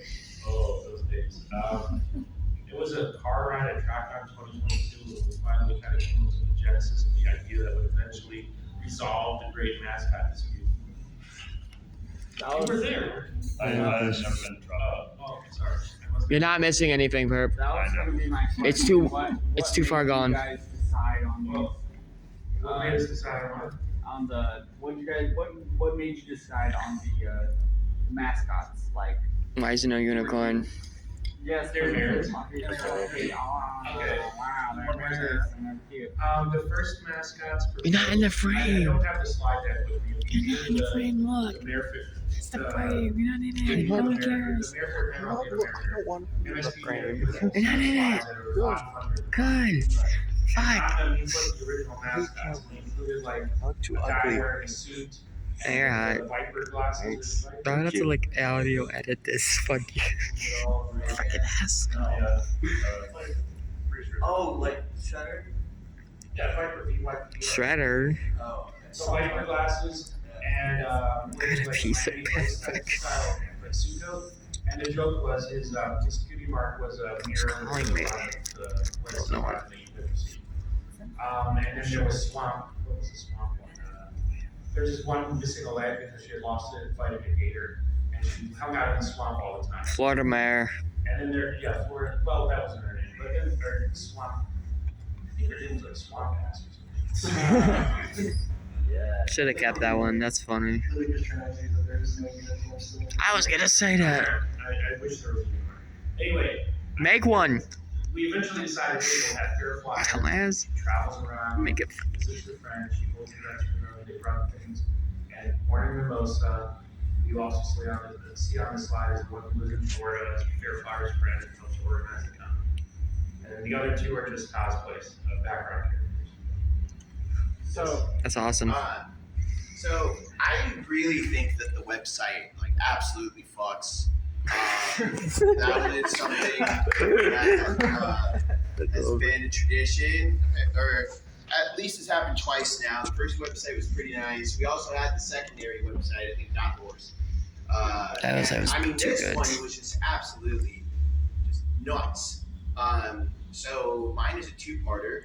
those days. It was a car ride at TrackCon 2022 when we finally kind of came to the genesis of the idea that would eventually resolve the great mascot dispute. You were there. I've never been to Drop. Oh, sorry. You're not missing anything, Perp. That was gonna be my question. It's too- What it's too far made gone. You guys decide on these? What made us decide on what? On the what made you decide on the mascots? Like Why is it no unicorn? yes, They're mares. mares. Okay. Okay. Wow, they're mares and they're cute. The first mascots. You're not in the I frame. don't have the slide deck with me. You're not in the frame. Look, The Mare Fit. it's the frame. You're not in it. No one cares. The Mare Fit panel, I don't want to be in the MSP frame. had You're not in it. slides that are 500. Good. Fuck. Not when you put the original mascots, we included like I look too a guy ugly. wearing a suit. You're and hot. the Viper glasses. Thanks. Do I have to like audio edit this? Fuck you. Fucking ass. Oh, like Shredder? Yeah, Viper, VYP. Shredder. Oh, So Viper glasses and Good piece of perfect style like suit coat. And the joke was his cutie mark was a mirror. calling me. What's the No. one that you couldn't see. And then there was Swamp. What was the Swamp one? There's this one missing a leg because she had lost it fighting a gator, and she hung out in the swamp all the time. Florida Mare. And then Florida. Well, that wasn't her name, but then or Swamp. I think her name was like Swamp Ass or something. Yeah. Should have kept that one. That's funny. Really good tragedy that there is no uniform still. I was gonna say that. I wish there was a uniform. Anyway, Make one. we eventually decided we'll have fair flyer. Dumbass. Travels around. Make it. Visits with friends. She holds events for them. They run things. And morning mimosa. You also see on the slide is one who lives in Florida, fair flyers friend, and helps organize the con. And then the other two are just cosplays of background characters. So That's awesome. So I really think that the website like absolutely fucks. That was something that has been a tradition, or at least it's happened twice now. The first website was pretty nice. We also had the secondary website, I think .horse. That was I mean, too this good. one was just absolutely just nuts. So mine is a two-parter.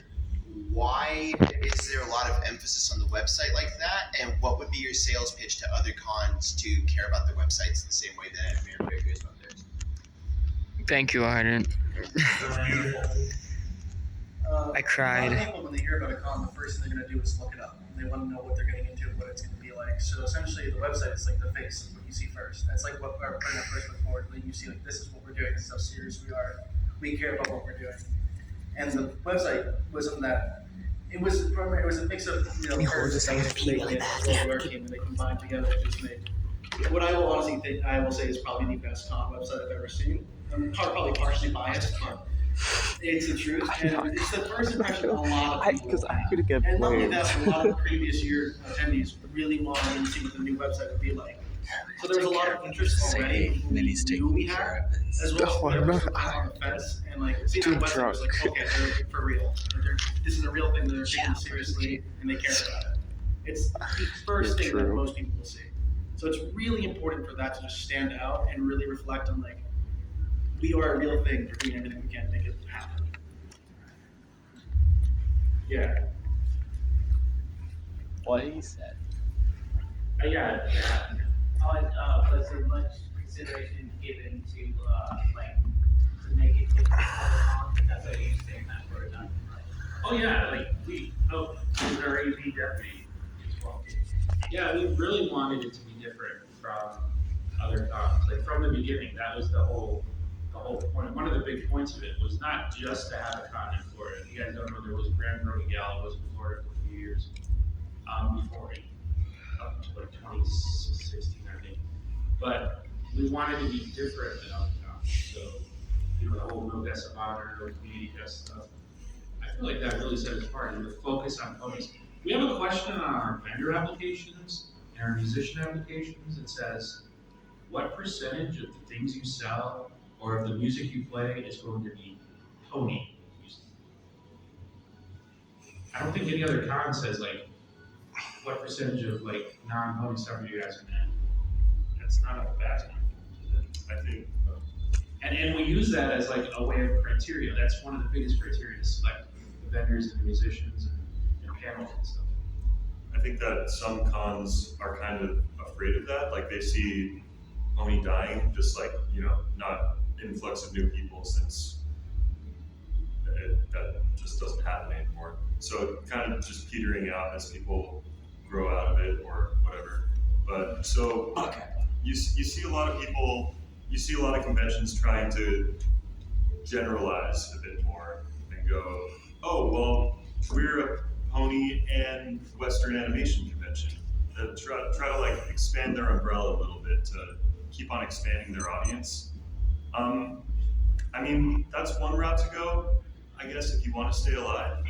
Why is there a lot of emphasis on the website like that? And what would be your sales pitch to other cons to care about their websites the same way that Mare cares about theirs? Thank you, Arden. I cried. A lot of people, when they hear about a con, the first thing they're going to do is look it up. They want to know what they're getting into, what it's going to be like. So essentially, the website is like the face of what you see first. That's like what we're putting our first foot forward. When you see like this is what we're doing, this is how serious we are. We care about what we're doing. And the website wasn't that. It was a mix of parts of the work team that they combined together to just make what I will honestly think I will say is probably the best con website I've ever seen. I'm probably partially biased, but it's the truth, and it's the first impression a lot of people. Because I could get And not only blamed. that, but a lot of previous year attendees really wanted to see what the new website would be like. So there was a lot of interest already. That he's Knew taking we care had, of it. as well No, as I'm the not. on the fence and like seeing Too the website was like, drunk. okay, they're for real. This is a real thing that they're taking seriously and they care about it. It's the first Yeah, thing that true. most people will see. So it's really important for that to just stand out and really reflect on like we are a real thing. We're doing everything we can to make it happen. Yeah. what he said. Yeah. Was there much consideration given to like to make it different for the That's what you're saying that for not like. Oh yeah, like our AV deputy as well. Yeah, we really wanted it to be different from other cons. Like from the beginning, that was the whole point. One of the big points of it was not just to have a con in Florida. If you guys don't know, there was Grand Brody Gala was in Florida for a few years before it, up to like 2016, I think. But we wanted to be different than other cons. So, the whole no guest of honor, no community guest stuff. I feel like that really set us apart, and the focus on ponies. We have a question on our vendor applications and our musician applications. It says, what percentage of the things you sell or of the music you play is going to be pony music? I don't think any other con says like, what percentage of like non-pony stuff are you guys gonna have? That's not a bad thing. I think And we use that as like a way of criteria. That's one of the biggest criteria to select the vendors and the musicians and panels and stuff. I think that some cons are kind of afraid of that. Like they see pony dying, just like, not influx of new people since that just doesn't happen anymore. So kind of just petering out as people grow out of it or whatever. But so you see a lot of people, you see a lot of conventions trying to generalize a bit more and go, oh, well, we're a pony and Western animation convention. Try to like expand their umbrella a little bit to keep on expanding their audience. I mean, that's one route to go, I guess, if you want to stay alive.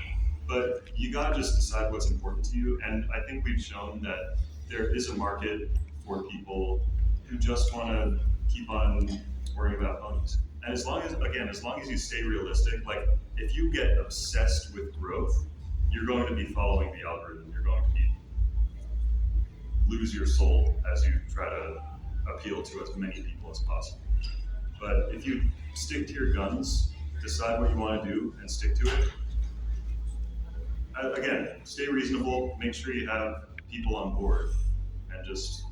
But you gotta just decide what's important to you. And I think we've shown that there is a market for people who just want to keep on worrying about ponies. And as long as you stay realistic, like if you get obsessed with growth, you're going to be following the algorithm. You're going to lose your soul as you try to appeal to as many people as possible. But if you stick to your guns, decide what you want to do, and stick to it. Again, stay reasonable. Make sure you have people on board, and just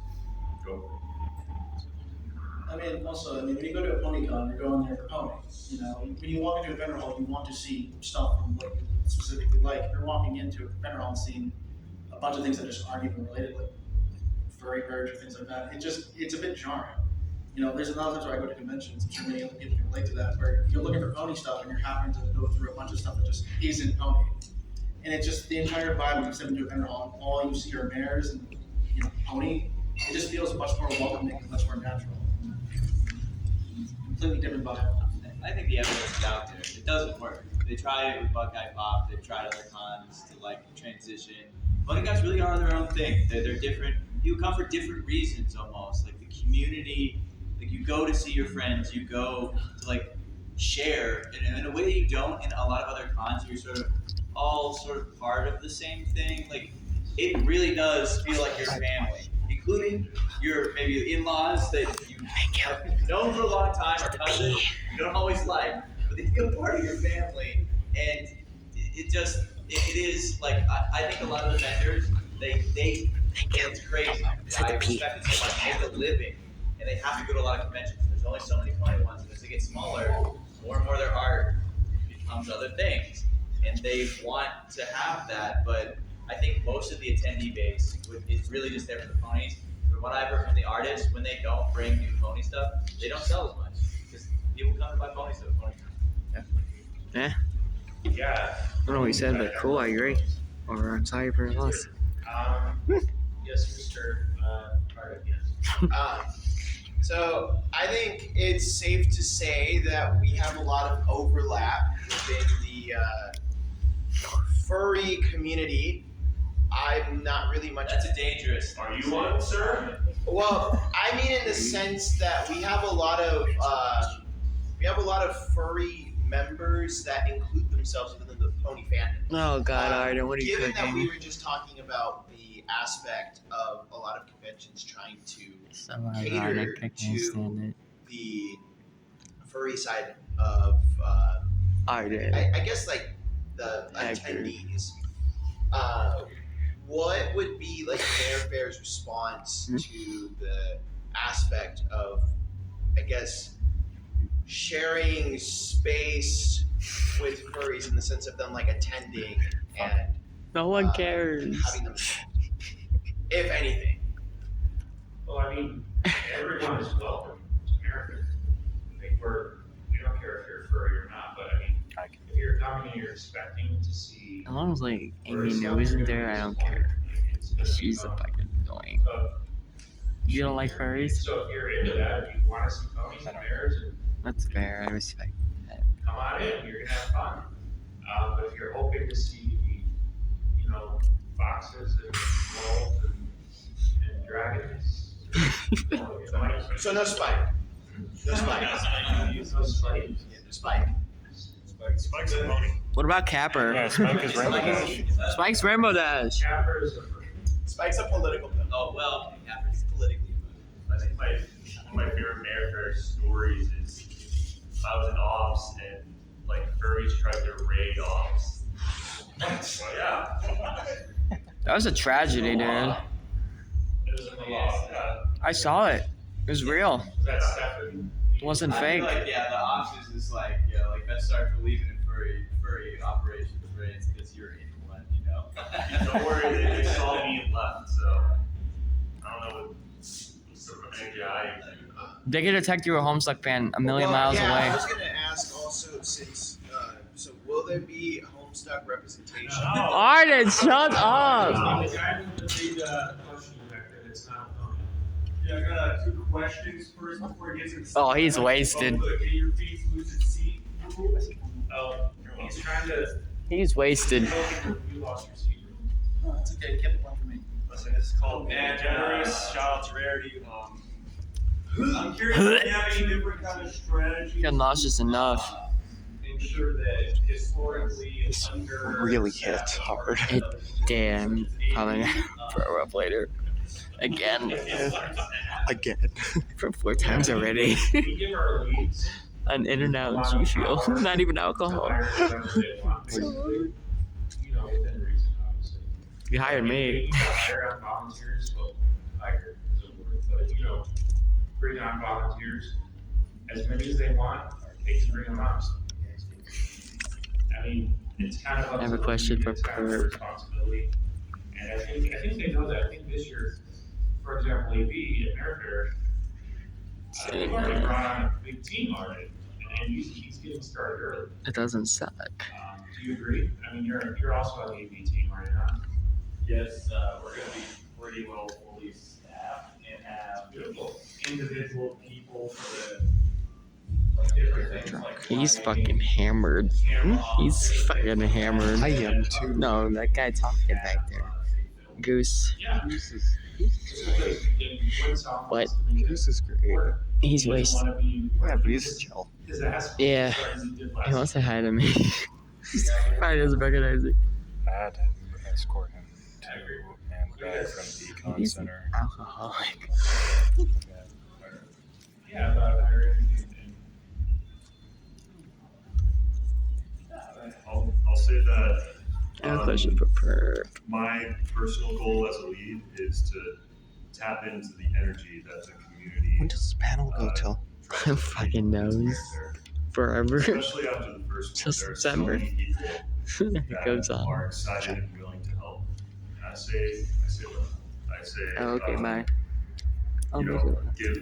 go. I mean, also, when you go to a pony con, you're going there for ponies. You know, when you walk into a vendor hall, you want to see stuff from what you specifically like. If you're walking into a vendor hall and seeing a bunch of things that just aren't even related, like furry birds or things like that, it's a bit jarring. You know, there's a lot of times where I go to conventions, I'm sure many other people can relate to that, where you're looking for pony stuff and you're having to go through a bunch of stuff that just isn't pony. And it's just the entire vibe when you step into a vendor hall and all you see are mares and pony. It just feels much more welcoming and much more natural. Completely different vibe. I think the evidence is out there. It doesn't work. They tried it with Buckeye Pop. They've tried other cons to like transition. Buckeye guys really are their own thing. They're different. You come for different reasons almost. Like the community. Like you go to see your friends. You go to like share in a way that you don't in a lot of other cons. Where you're sort of all sort of part of the same thing. Like it really does feel like your family, including your maybe in-laws that you have known for a long time or cousins you don't always like, but they feel part of your family. And it is like I think a lot of the vendors it's crazy. I respect it so much. They make a living and they have to go to a lot of conventions. There's only so many pony ones, and as they get smaller, more and more their art becomes other things. And they want to have that, but I think most of the attendee base is really just there for the ponies. From what I've heard from the artists, when they don't bring new pony stuff, they don't sell as much because people come to buy pony stuff. Yeah. Yeah. I don't know what you said, but cool, I agree. Or I'm sorry for your loss. Yes, Mr. Carter, yes. So I think it's safe to say that we have a lot of overlap within the furry community. I'm not really much. That's a dangerous. Are you one, sir? Well, I mean, in the sense that we have a lot of furry members that include themselves within the pony fandom. Oh God, Arden, what are you Given that cooking? we were just talking about the aspect of a lot of conventions trying to cater to the furry side of Arden. I guess like the attendees. What would be like Mare Fair's response to the aspect of, I guess, sharing space with furries in the sense of them like attending and no one cares. having them, if anything? Well, I mean, everyone is welcome to America. Like we don't care if you're furry or not, but I mean, if you're coming and you're expecting to see. As long as like Amy knows isn't there, I don't care. She's a fucking annoying. You don't like furries? So if you're into that, if you want to see ponies and mares, That's fair. I respect that. come on in. You're gonna have fun. But if you're hoping to see, foxes and wolves and dragons, So no spike. No spike. No spike. Yeah, no spike. Spike's a pony. What about Capper? Yeah, Spike is Rainbow Dash. Spike's Rainbow Dash. Capper is a Spike's a political pill. Oh well, yeah, it's politically. I think one of my favorite Mare Fair stories is I was in ops and like furries tried to raid ops. Yeah. That was a tragedy, dude. It was in the law. I saw it. It was real. That's Stephanie. It wasn't I fake. feel like the ops is just like like best start believing in furry operations, right? It's because you're in one, Don't worry, they saw me and left, so I don't know what sort of energy I They could detect you a Homestuck fan a million miles yeah, I away. was gonna ask also since so will there be Homestuck representation? Arden, shut up! The guy with the big question back there, it's not a pony. Yeah, I got 2 questions first before it gets into. Oh, he's wasted. Get your feet lose its seat. Oh, he's trying to. He's wasted. You lost your seat. Oh, that's okay. Keep it one for me. Listen, this is called Mad Generous. Shout out to Rarity. I'm curious if you have any different kind of strategies. Got nauseous enough. Ensure that historically This under really hits hard. It damn. Probably throw up later. Again. Again. For 4 times already. We give our leads. An in and out G Fuel. Not even alcohol. Within reason, obviously. You hired me. You can hire out volunteers, well, hire is a word, but bring on volunteers, as many as they want, they can bring them on. I mean, it's kind of up I have a to question for it's kind of a Perp. responsibility. And I think they know that. I think this year, for example, AB at Mare Fair, they've already brought on a big team already, and he's getting started early. It doesn't suck. Do you agree? I mean, you're also on the AB team, are you not? Yes, we're going to be pretty well fully staffed and have individual people for the like different things like He's lighting, fucking hammered. camera He's ops, fucking hammered. I am too. No, that guy talking back there. Goose. Yeah. Goose is What? Goose is great. He's wasted. Yeah, but he's chill. Yeah. He wants to hide me. I doesn't recognize it. Add him, escort him to and back from the econ He's center. alcoholic. Yeah, about hiring I'll say that I have a question for Perp. my personal goal as a lead is to tap into the energy that the community. When does this panel go till? Who fucking knows? Forever. Especially after the first one, Just there are December. so many people It that goes on. are excited and willing to help. And I say, Oh, okay, bye. I'll you make know, it.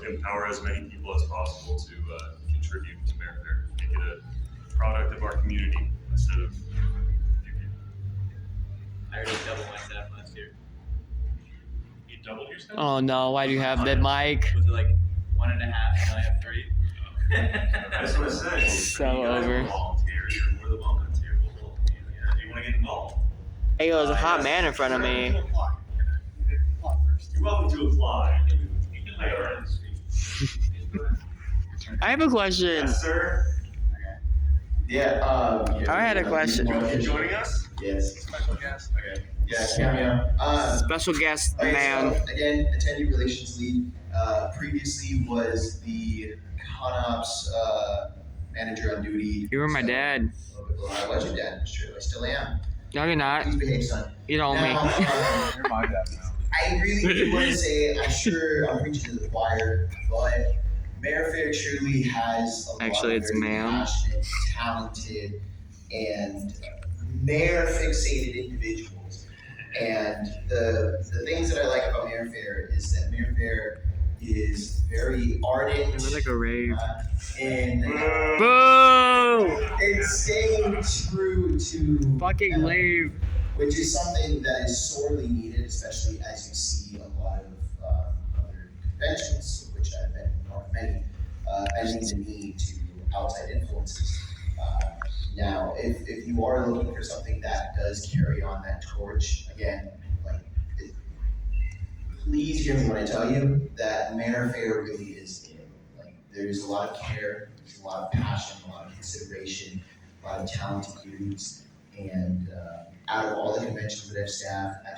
empower as many people as possible to contribute to Mare Fair. Make it a product of our community instead of few people. I already doubled my staff last year. You doubled your staff? Oh no, why do you have that mic? Was it like 1.5 and now I have 3? That's what I said. So You guys over. will volunteer. You're more than welcome to. You want to get involved? Hey, there's a hot man in front of me. You're welcome to apply. You can lay around the street. I have a question. Yes, sir. Yeah. I had a question. You joining us? Yes. Special guest. Okay. Yes, cameo. Special guest Okay, man. so, again, attendee relations lead. Previously was the ConOps manager on duty. You were my So, dad. I was your dad. It's true. I still am. No, you're not. Please behave, son. You don't Now, me. You're my dad now. I really do want to say, I'm sure I'm preaching to the choir, but Mare Fair truly has a Actually, lot of it's very ma'am. passionate, talented, and Mare-fixated individuals. And the things that I like about Mare Fair is that Mare Fair is very ardent It was like a rave. in Boo! staying true to Fucking rave. which is something that is sorely needed, especially as you see a lot of other conventions, which I've been part of many, bending the knee to outside influences. Now, if you are looking for something that does carry on that torch, again, please hear me when I tell you that Mare Fair really is it. Like, there's a lot of care, there's a lot of passion, a lot of consideration, a lot of talented dudes, and out of all the conventions that I've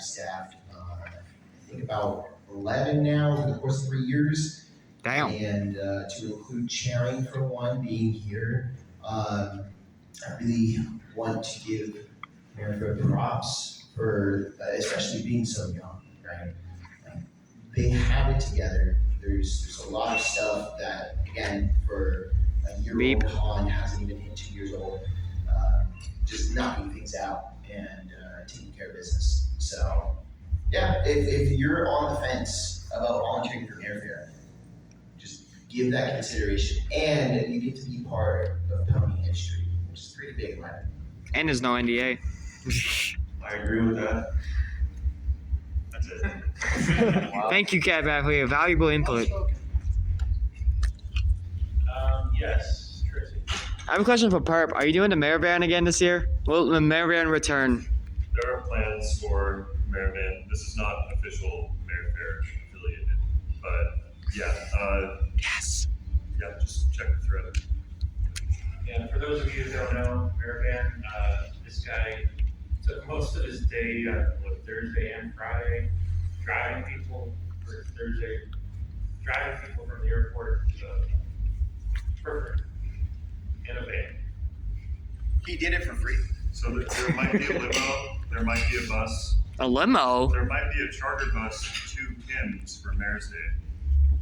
staffed, I think about 11 now over the course of 3 years. Damn. And to include chairing for one, being here, I really want to give Mare Fair props for especially being so young, right? Like, they have it together. There's a lot of stuff that, again, for a year-old con hasn't even hit 2 years old, just knocking things out and taking care of business. So, yeah, if you're on the fence about volunteering for Mare Fair, just give that consideration. And you get to be part of pony history, which is pretty big, right? And there's no NDA. I agree with that. That's it. Thank you, Cat Bat, for your valuable input. Yes, Tracy. I have a question for Perp. Are you doing the Maravan again this year? Will the Maravan return? There are plans for Maravan. This is not official Mare Fair affiliated, but yeah. Yes. Yeah, just check the thread. And for those of you who don't know, Maravan, this guy took most of his day on Thursday and Friday, driving people from the airport to Perfect in a van. He did it for free. So there might be a limo, there might be a bus, A limo? there might be a charter bus to Kim's for Mare's Day.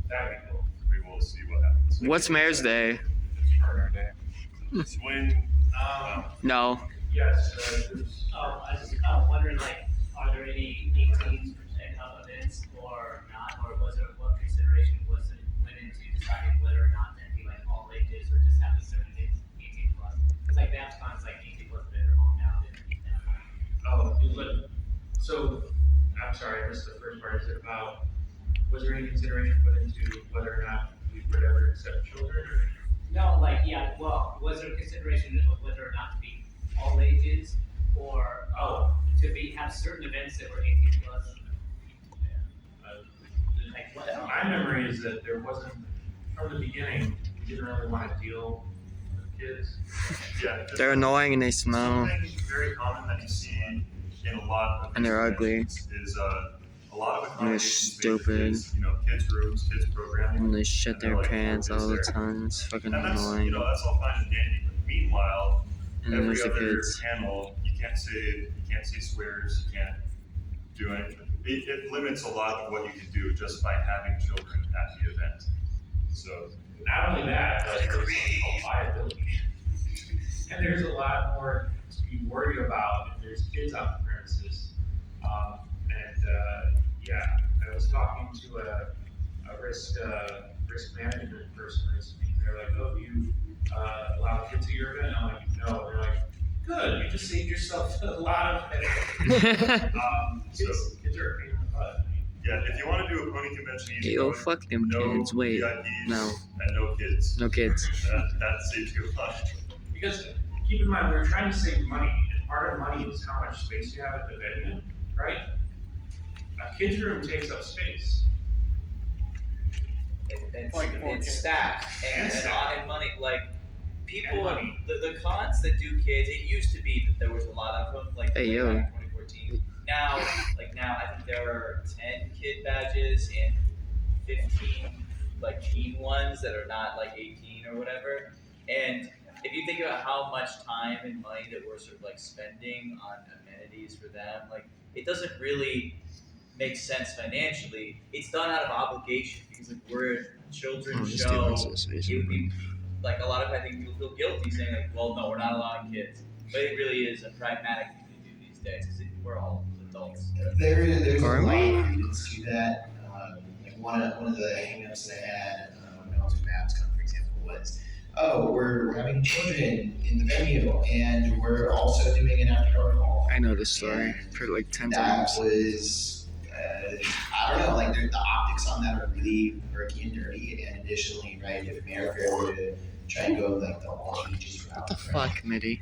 That'd be cool. We will see what happens. What's Mayor's Day? Partner day. Swing. No. Yes. I was just wondering, like, are there any 18 and up events or not, or was there what consideration went into deciding whether or not to be like all ages or just have a certain 18 plus? Because like BABScon is like 18 plus minimum now. So, I'm sorry, I missed the first part. Is it about, was there any consideration put into whether or not we would ever accept children? No, like, yeah, well, was there consideration of whether or not to be all ages or to have certain events that were 18 plus? Like, what? My memory is that there wasn't, from the beginning, we didn't really want to deal with kids. Yeah. They're annoying and they smell. Something very common that you see in a lot of And they're ugly. is a lot of And they're accommodations stupid. is, kids rooms, kids programming. And they shit their they're, like, pants all the there. time. It's fucking And that's, annoying. that's all fine and dandy. But meanwhile, And then every there's the other kids. panel, you can't say swears, you can't do anything. It limits a lot of what you can do just by having children at the event. So Not only that, but there's something called liability. And there's a lot more to be worried about if there's kids on the premises. I was talking to a risk management person recently. They're like, "Oh, do you allow kids at your event?" I'm like, "No." They're like, "Good, you just saved yourself a lot of headache." Kids are a pain in the butt. yeah, if you want to do a pony convention, easy Yo, going, fuck them no kids. Wait. VIPs No. and no kids. No kids. That saves you a lot. Because keep in mind, we're trying to save money, and part of the money is how much space you have at the venue, right? A kid's room takes up space. It's stacked and money. Like people, And money. the cons that do kids. It used to be that there was a lot of them. Like Hey, way yo. back in 2014. Now, I think there are 10 kid badges and 15 like teen ones that are not like 18 or whatever. And if you think about how much time and money that we're sort of like spending on amenities for them, like it doesn't really make sense financially. It's done out of obligation because like we're a children's show. It would be like a lot of I think people feel guilty saying like, well, no, we're not allowing kids. But it really is a pragmatic thing to do these days because we're all adults. There's a Are lot we? of credence to that. Like one of the hangups that I had when I was at BABScon, for example, was, oh, we're having children in the venue, and we're also doing an after dark call. I know this story for like 10 That times. was, I don't know, like the optics on that are really murky and dirty. And additionally, right, if Mare were to try and go like the all ages route, What the right, fuck, Mitty?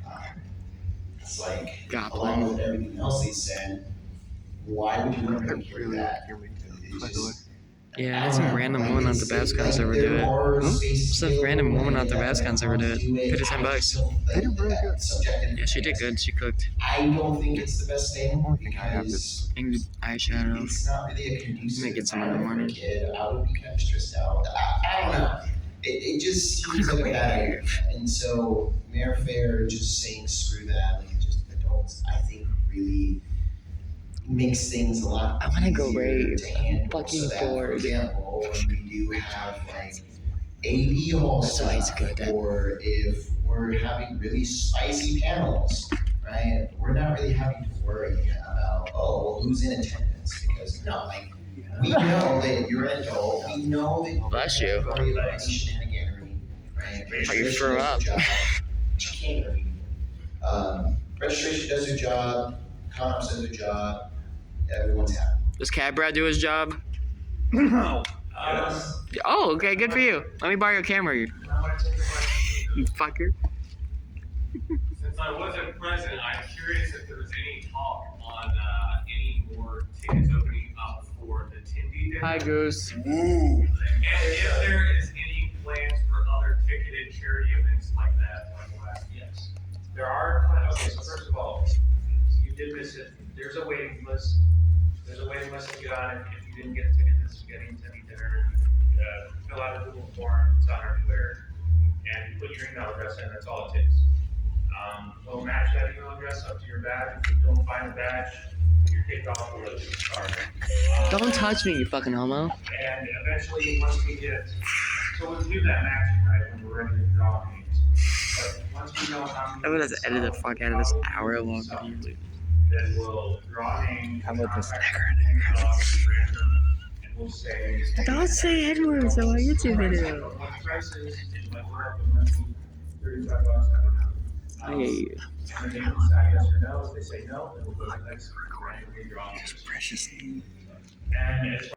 it's like, Goblin. along with everything else they said, why would you want to hear that? By the way. Yeah, I had some random woman on the BABScons ever do it. Some random woman on the BABScons ever do it. Paid her $10. They did really good. Yeah, she did good. She cooked. I don't think it's the best thing Only thing I have because is And eyeshadow. it's not really a conducive May get some in the environment morning. for a kid. I would be kind of stressed out. I don't know. It just seems like a bad idea. And so Mayor Fair just saying screw that, like just adults, I think really makes things a lot I wanna go easier rave. to handle. Fucking So that, for bored. example, when we do have like AV hall That's why it's stuff, good at- or if we're having really spicy panels, right? We're not really having to worry about, oh, well, who's in attendance, because no, like we know that you're an adult. We know that you're Bless you. not worry about any shenaniganery, right? How you throw up. Registration does their job. Comps does their job. Everyone's happy. Does Cat Brad do his job? Yes. Oh, okay, good for you. Let me borrow your camera, you I want to take the question. fucker. Since I wasn't present, I'm curious if there was any talk on any more tickets opening up for the Tindy Dinner. Hi, Goose. And if there is any plans for other ticketed charity events like that, like last year. Yes. There are, okay, so first of all, you did miss it. There's a waiting list. There's a waiting list to get on if you didn't get tickets to Spaghetti Dinner. Fill out a Google form, it's on our Twitter, and you put your email address in, that's all it takes. We'll match that email address up to your badge. If you don't find a badge, you're kicked off the list to start. Don't touch me, you fucking homo. And eventually, once we get, so we'll do that matching, right, when we're ready to draw names. But once we know how many. I'm gonna just edit the fuck out of this hour-long video. Then we'll draw names. How about this? Random, and we'll say. Don't say N-words on my YouTube video. What the price is like we're up to monthly $35, I don't know. I hate you. And they can decide yes or no. If they say no, then we'll go to the next randomly drawn. Precious. And as